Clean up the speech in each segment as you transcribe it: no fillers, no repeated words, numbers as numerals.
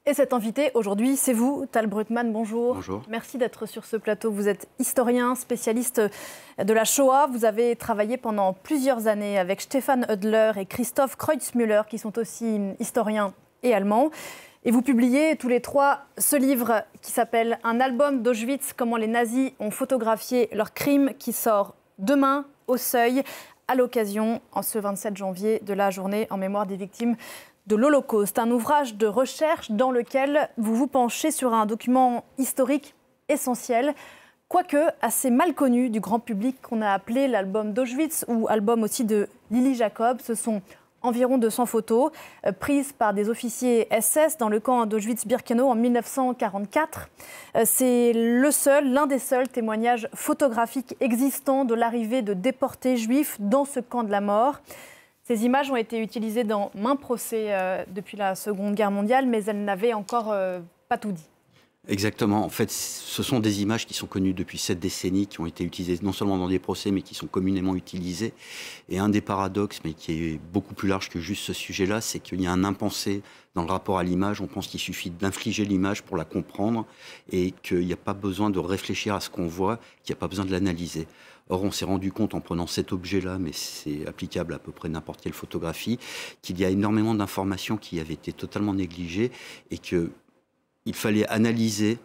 Et cet invité aujourd'hui, c'est vous, Tal Brutman, bonjour. Bonjour. Merci d'être sur ce plateau. Vous êtes historien, spécialiste de la Shoah. Vous avez travaillé pendant plusieurs années avec Stefan Hödler et Christoph Kreutzmüller, qui sont aussi historiens et allemands. Et vous publiez tous les trois ce livre qui s'appelle « Un album d'Auschwitz, comment les nazis ont photographié leurs crimes » qui sort demain au Seuil, à l'occasion, en ce 27 janvier, de la journée en mémoire des victimes de l'Holocauste. Un ouvrage de recherche dans lequel vous vous penchez sur un document historique essentiel, quoique assez mal connu du grand public, qu'on a appelé l'album d'Auschwitz ou album aussi de Lily Jacob. Ce sont environ 200 photos prises par des officiers SS dans le camp d'Auschwitz-Birkenau en 1944. C'est l'un des seuls témoignages photographiques existants de l'arrivée de déportés juifs dans ce camp de la mort. Ces images ont été utilisées dans maints procès depuis la Seconde Guerre mondiale, mais elles n'avaient encore pas tout dit. Exactement. En fait, ce sont des images qui sont connues depuis 7 décennies, qui ont été utilisées non seulement dans des procès, mais qui sont communément utilisées. Et un des paradoxes, mais qui est beaucoup plus large que juste ce sujet-là, c'est qu'il y a un impensé dans le rapport à l'image. On pense qu'il suffit d'infliger l'image pour la comprendre et qu'il n'y a pas besoin de réfléchir à ce qu'on voit, qu'il n'y a pas besoin de l'analyser. Or, on s'est rendu compte en prenant cet objet-là, mais c'est applicable à peu près n'importe quelle photographie, qu'il y a énormément d'informations qui avaient été totalement négligées et qu'il fallait analyser,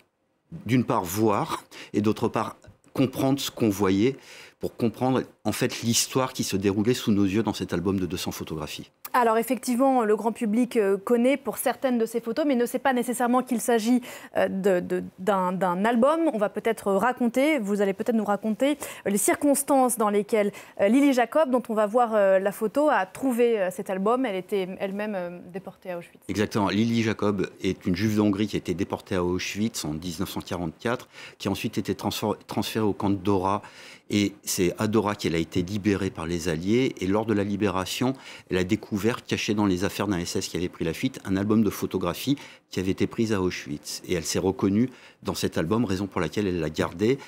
d'une part voir, et d'autre part comprendre ce qu'on voyait pour comprendre en fait l'histoire qui se déroulait sous nos yeux dans cet album de 200 photographies. Alors effectivement, le grand public connaît pour certaines de ces photos, mais ne sait pas nécessairement qu'il s'agit d'un album. On va peut-être raconter, vous allez peut-être nous raconter les circonstances dans lesquelles Lily Jacob, dont on va voir la photo, a trouvé cet album. Elle était elle-même déportée à Auschwitz. Exactement. Lily Jacob est une juive d'Hongrie qui a été déportée à Auschwitz en 1944, qui a ensuite été transférée au camp de Dora. Et c'est à Dora qu'elle a été libérée par les Alliés. Et lors de la libération, elle a découvert, caché dans les affaires d'un SS qui avait pris la fuite, un album de photographies qui avait été pris à Auschwitz. Et elle s'est reconnue dans cet album, raison pour laquelle elle l'a gardé.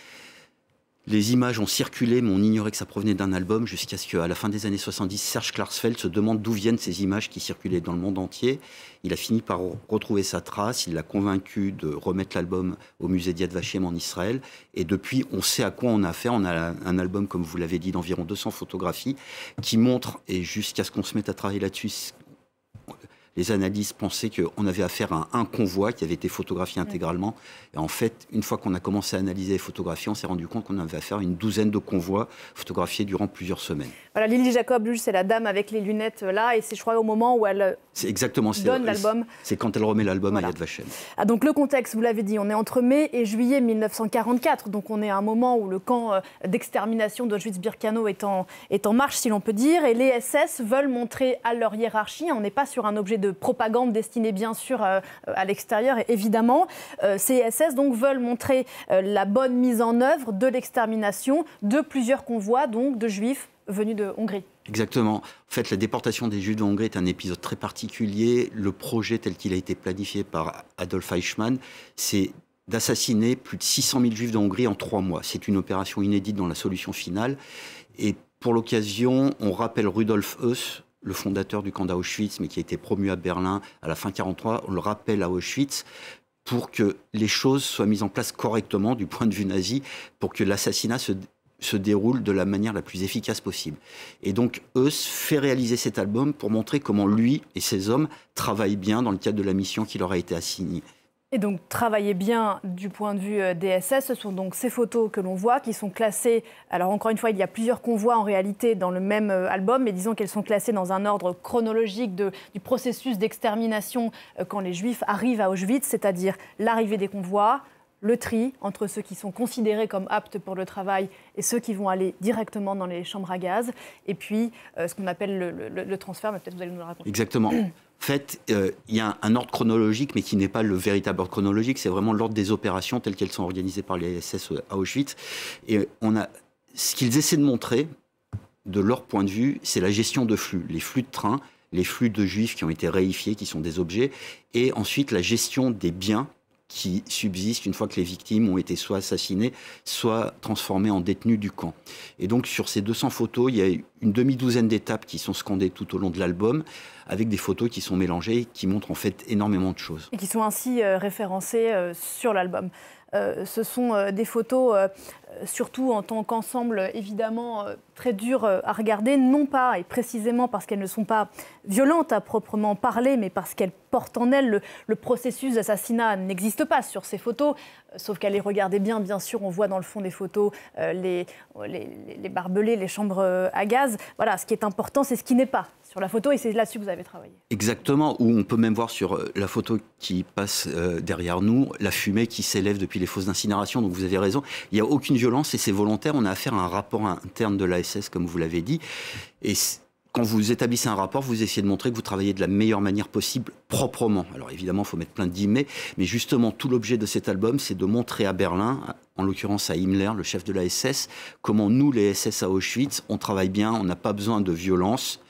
Les images ont circulé, mais on ignorait que ça provenait d'un album, jusqu'à ce qu'à la fin des années 70, Serge Klarsfeld se demande d'où viennent ces images qui circulaient dans le monde entier. Il a fini par retrouver sa trace, il l'a convaincu de remettre l'album au musée d'Yad Vashem en Israël. Et depuis, on sait à quoi on a affaire. On a un album, comme vous l'avez dit, d'environ 200 photographies, qui montre, et jusqu'à ce qu'on se mette à travailler là-dessus, les analystes pensaient qu'on avait affaire à un convoi qui avait été photographié intégralement. Et en fait, une fois qu'on a commencé à analyser les photographies, on s'est rendu compte qu'on avait affaire à une douzaine de convois photographiés durant plusieurs semaines. Voilà, Lily Jacob, c'est la dame avec les lunettes là, et c'est, je crois, au moment où elle donne l'album. C'est quand elle remet l'album à Yad Vashem. Ah, donc le contexte, vous l'avez dit, on est entre mai et juillet 1944. Donc on est à un moment où le camp d'extermination d'Auschwitz-Birkenau est en marche, si l'on peut dire. Et les SS veulent montrer à leur hiérarchie, on n'est pas sur un objet de propagande destiné bien sûr à l'extérieur, évidemment. Ces SS donc veulent montrer la bonne mise en œuvre de l'extermination de plusieurs convois donc de juifs venus de Hongrie. Exactement. En fait, la déportation des Juifs de Hongrie est un épisode très particulier. Le projet tel qu'il a été planifié par Adolf Eichmann, c'est d'assassiner plus de 600 000 Juifs de Hongrie en 3 mois. C'est une opération inédite dans la solution finale. Et pour l'occasion, on rappelle Rudolf Höss, le fondateur du camp d'Auschwitz, mais qui a été promu à Berlin à la fin 1943. On le rappelle à Auschwitz pour que les choses soient mises en place correctement du point de vue nazi, pour que l'assassinat se déroule de la manière la plus efficace possible. Et donc, Höss fait réaliser cet album pour montrer comment lui et ses hommes travaillent bien dans le cadre de la mission qui leur a été assignée. Et donc, travailler bien du point de vue des SS, ce sont donc ces photos que l'on voit, qui sont classées. Alors, encore une fois, il y a plusieurs convois en réalité dans le même album, mais disons qu'elles sont classées dans un ordre chronologique du processus d'extermination quand les Juifs arrivent à Auschwitz, c'est-à-dire l'arrivée des convois, le tri entre ceux qui sont considérés comme aptes pour le travail et ceux qui vont aller directement dans les chambres à gaz, et puis ce qu'on appelle le transfert, mais peut-être vous allez nous le raconter. Exactement. En fait, il y a un ordre chronologique, mais qui n'est pas le véritable ordre chronologique, c'est vraiment l'ordre des opérations telles qu'elles sont organisées par les SS à Auschwitz. Et ce qu'ils essaient de montrer, de leur point de vue, c'est la gestion de flux, les flux de trains, les flux de Juifs qui ont été réifiés, qui sont des objets, et ensuite la gestion des biens qui subsistent une fois que les victimes ont été soit assassinées, soit transformées en détenues du camp. Et donc sur ces 200 photos, il y a une demi-douzaine d'étapes qui sont scandées tout au long de l'album, avec des photos qui sont mélangées, qui montrent en fait énormément de choses. Et qui sont ainsi référencées sur l'album. Ce sont des photos, surtout en tant qu'ensemble, évidemment, très dures à regarder, non pas et précisément parce qu'elles ne sont pas violentes à proprement parler, mais parce qu'elles portent en elles le processus d'assassinat n'existe pas sur ces photos, sauf qu'à les regarder bien sûr, on voit dans le fond des photos les barbelés, les chambres à gaz. Voilà, ce qui est important, c'est ce qui n'est pas sur la photo, et c'est là-dessus que vous avez travaillé. Exactement, où on peut même voir sur la photo qui passe derrière nous, la fumée qui s'élève depuis les fosses d'incinération, donc vous avez raison, il n'y a aucune violence et c'est volontaire, on a affaire à un rapport interne de l'ASS, comme vous l'avez dit, et quand vous établissez un rapport, vous essayez de montrer que vous travaillez de la meilleure manière possible, proprement. Alors évidemment, il faut mettre plein de guillemets, mais justement, tout l'objet de cet album, c'est de montrer à Berlin, en l'occurrence à Himmler, le chef de la SS, comment nous, les SS à Auschwitz, on travaille bien, on n'a pas besoin de violence.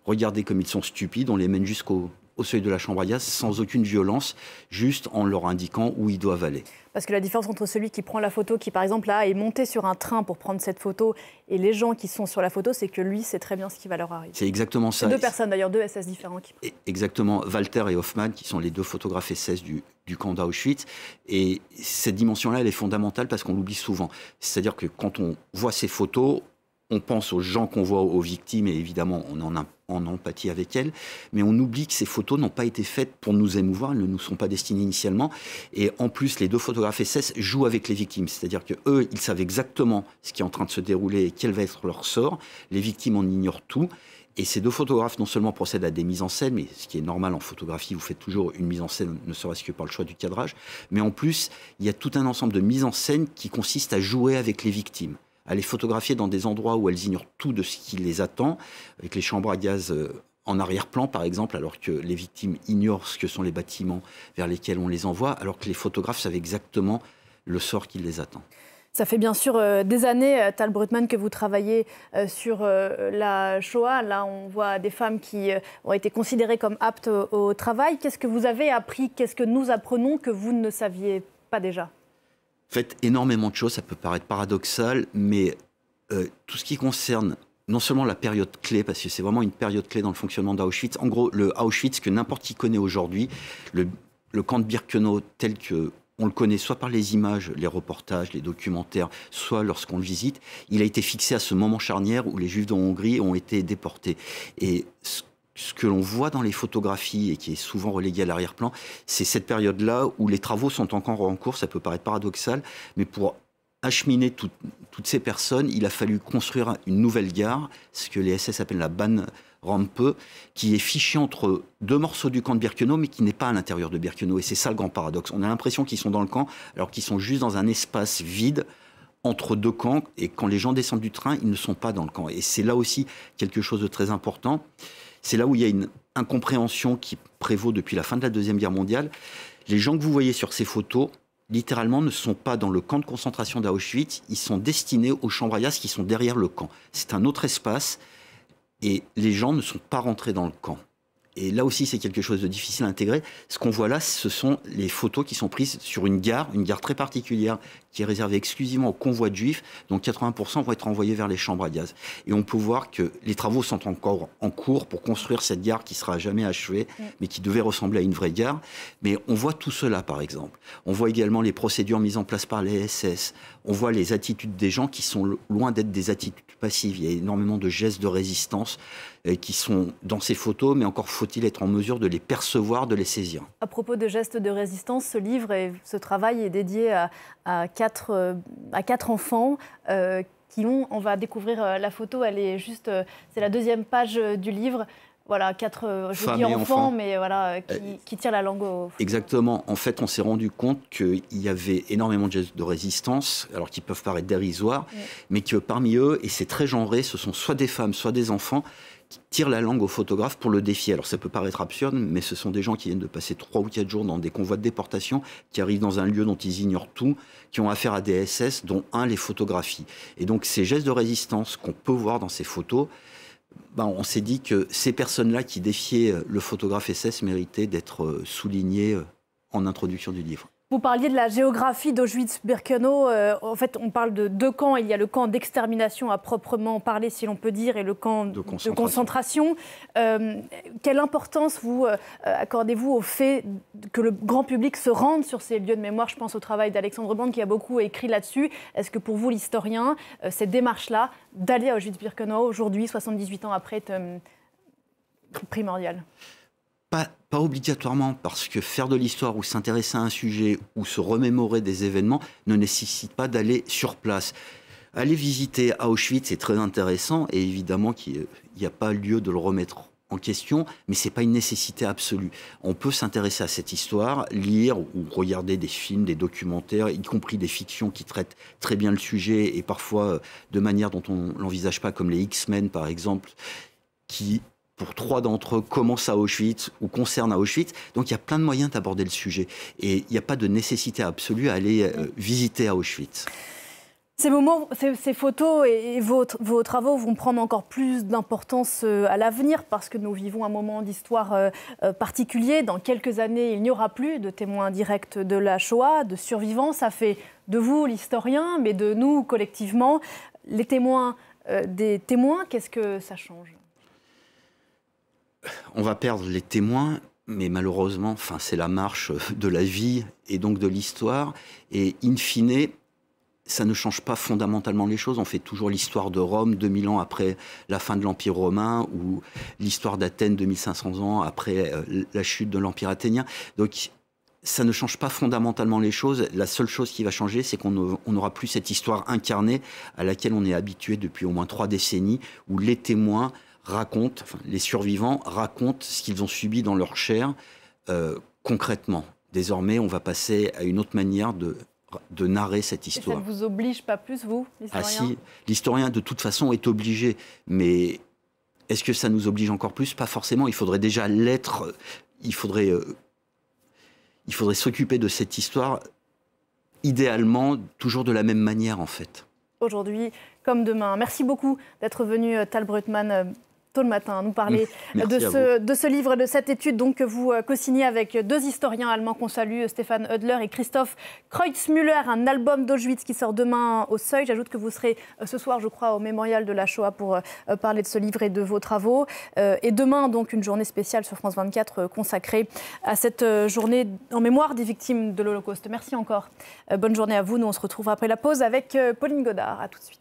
Regardez comme ils sont stupides, on les mène jusqu'au seuil de la chambre à gaz sans aucune violence, juste en leur indiquant où ils doivent aller. Parce que la différence entre celui qui prend la photo, qui par exemple là est monté sur un train pour prendre cette photo, et les gens qui sont sur la photo, c'est que lui sait très bien ce qui va leur arriver. C'est exactement ça. Deux personnes d'ailleurs, deux SS différents. Exactement, Walter et Hoffmann, qui sont les deux photographes SS du camp d'Auschwitz. Et cette dimension-là, elle est fondamentale parce qu'on l'oublie souvent. C'est-à-dire que quand on voit ces photos, on pense aux gens qu'on voit, aux victimes, et évidemment, on en a en empathie avec elles, mais on oublie que ces photos n'ont pas été faites pour nous émouvoir, elles ne nous sont pas destinées initialement, et en plus, les deux photographes SS jouent avec les victimes, c'est-à-dire qu'eux, ils savent exactement ce qui est en train de se dérouler et quel va être leur sort, les victimes en ignorent tout, et ces deux photographes non seulement procèdent à des mises en scène, mais ce qui est normal en photographie, vous faites toujours une mise en scène, ne serait-ce que par le choix du cadrage, mais en plus, il y a tout un ensemble de mises en scène qui consiste à jouer avec les victimes, à les photographier dans des endroits où elles ignorent tout de ce qui les attend, avec les chambres à gaz en arrière-plan par exemple, alors que les victimes ignorent ce que sont les bâtiments vers lesquels on les envoie, alors que les photographes savent exactement le sort qui les attend. Ça fait bien sûr des années, Tal Brutman, que vous travaillez sur la Shoah. Là, on voit des femmes qui ont été considérées comme aptes au travail. Qu'est-ce que vous avez appris? Qu'est-ce que nous apprenons que vous ne saviez pas déjà? Faites énormément de choses, ça peut paraître paradoxal, mais tout ce qui concerne non seulement la période clé, parce que c'est vraiment une période clé dans le fonctionnement d'Auschwitz, en gros, le Auschwitz que n'importe qui connaît aujourd'hui, le camp de Birkenau tel qu'on le connaît soit par les images, les reportages, les documentaires, soit lorsqu'on le visite, il a été fixé à ce moment charnière où les Juifs de Hongrie ont été déportés. Et ce que l'on voit dans les photographies et qui est souvent relégué à l'arrière-plan, c'est cette période-là où les travaux sont encore en cours, ça peut paraître paradoxal, mais pour acheminer toutes ces personnes, il a fallu construire une nouvelle gare, ce que les SS appellent la Bahnrampe, qui est fichée entre deux morceaux du camp de Birkenau, mais qui n'est pas à l'intérieur de Birkenau. Et c'est ça le grand paradoxe. On a l'impression qu'ils sont dans le camp, alors qu'ils sont juste dans un espace vide, entre deux camps, et quand les gens descendent du train, ils ne sont pas dans le camp. Et c'est là aussi quelque chose de très important. C'est là où il y a une incompréhension qui prévaut depuis la fin de la Deuxième Guerre mondiale. Les gens que vous voyez sur ces photos, littéralement, ne sont pas dans le camp de concentration d'Auschwitz. Ils sont destinés aux chambres à gaz qui sont derrière le camp. C'est un autre espace et les gens ne sont pas rentrés dans le camp. Et là aussi, c'est quelque chose de difficile à intégrer. Ce qu'on voit là, ce sont les photos qui sont prises sur une gare très particulière, qui est réservée exclusivement aux convois de juifs, dont 80% vont être envoyés vers les chambres à gaz. Et on peut voir que les travaux sont encore en cours pour construire cette gare qui ne sera jamais achevée, mais qui devait ressembler à une vraie gare. Mais on voit tout cela, par exemple. On voit également les procédures mises en place par les SS. On voit les attitudes des gens qui sont loin d'être des attitudes passives. Il y a énormément de gestes de résistance qui sont dans ces photos, mais encore faut-il être en mesure de les percevoir, de les saisir. À propos de gestes de résistance, ce livre et ce travail est dédié à quatre enfants qui ont, on va découvrir la photo, elle est juste, c'est la deuxième page du livre. Voilà, quatre jolis enfants, mais voilà, qui tirent la langue au... Exactement. En fait, on s'est rendu compte qu'il y avait énormément de gestes de résistance, alors qu'ils peuvent paraître dérisoires, mais que parmi eux, et c'est très genré, ce sont soit des femmes, soit des enfants, qui tirent la langue au photographe pour le défier. Alors ça peut paraître absurde, mais ce sont des gens qui viennent de passer 3 ou 4 jours dans des convois de déportation, qui arrivent dans un lieu dont ils ignorent tout, qui ont affaire à des SS, dont un les photographie. Et donc ces gestes de résistance qu'on peut voir dans ces photos, on s'est dit que ces personnes-là qui défiaient le photographe SS méritaient d'être soulignées en introduction du livre. Vous parliez de la géographie d'Auschwitz-Birkenau. En fait, on parle de deux camps. Il y a le camp d'extermination à proprement parler, si l'on peut dire, et le camp de concentration. Quelle importance accordez-vous au fait que le grand public se rende sur ces lieux de mémoire? Je pense au travail d'Alexandre Bande qui a beaucoup écrit là-dessus. Est-ce que pour vous, l'historien, cette démarche-là, d'aller à Auschwitz-Birkenau aujourd'hui, 78 ans après, est primordiale? Pas obligatoirement, parce que faire de l'histoire ou s'intéresser à un sujet ou se remémorer des événements ne nécessite pas d'aller sur place. Aller visiter à Auschwitz, c'est très intéressant et évidemment qu'il n'y a pas lieu de le remettre en question, mais ce n'est pas une nécessité absolue. On peut s'intéresser à cette histoire, lire ou regarder des films, des documentaires, y compris des fictions qui traitent très bien le sujet et parfois de manière dont on ne l'envisage pas, comme les X-Men par exemple, qui... pour 3 d'entre eux, commencent à Auschwitz ou concernent à Auschwitz. Donc, il y a plein de moyens d'aborder le sujet. Et il n'y a pas de nécessité absolue à aller visiter à Auschwitz. Ces moments, ces photos et vos travaux vont prendre encore plus d'importance à l'avenir parce que nous vivons un moment d'histoire particulier. Dans quelques années, il n'y aura plus de témoins directs de la Shoah, de survivants. Ça fait de vous, l'historien, mais de nous, collectivement, les témoins des témoins. Qu'est-ce que ça change ? On va perdre les témoins, mais malheureusement, c'est la marche de la vie et donc de l'histoire. Et in fine, ça ne change pas fondamentalement les choses. On fait toujours l'histoire de Rome 2000 ans après la fin de l'Empire romain ou l'histoire d'Athènes 2500 ans après la chute de l'Empire athénien. Donc, ça ne change pas fondamentalement les choses. La seule chose qui va changer, c'est qu'on n'aura plus cette histoire incarnée à laquelle on est habitué depuis au moins 3 décennies, où les témoins racontent, les survivants racontent ce qu'ils ont subi dans leur chair concrètement. Désormais, on va passer à une autre manière de narrer cette histoire. Et ça ne vous oblige pas plus, vous, l'historien ? Ah si, l'historien de toute façon est obligé, mais est-ce que ça nous oblige encore plus? Pas forcément, il faudrait déjà l'être, il faudrait s'occuper de cette histoire, idéalement, toujours de la même manière en fait. Aujourd'hui comme demain. Merci beaucoup d'être venu, Tal Brugman, tôt le matin, nous parler de ce livre, de cette étude donc, que vous co-signez avec 2 historiens allemands qu'on salue, Stefan Oedler et Christoph Kreutzmüller, un album d'Auschwitz qui sort demain au Seuil. J'ajoute que vous serez ce soir, je crois, au mémorial de la Shoah pour parler de ce livre et de vos travaux. Et demain, donc, une journée spéciale sur France 24 consacrée à cette journée en mémoire des victimes de l'Holocauste. Merci encore. Bonne journée à vous. Nous, on se retrouve après la pause avec Pauline Godard. À tout de suite.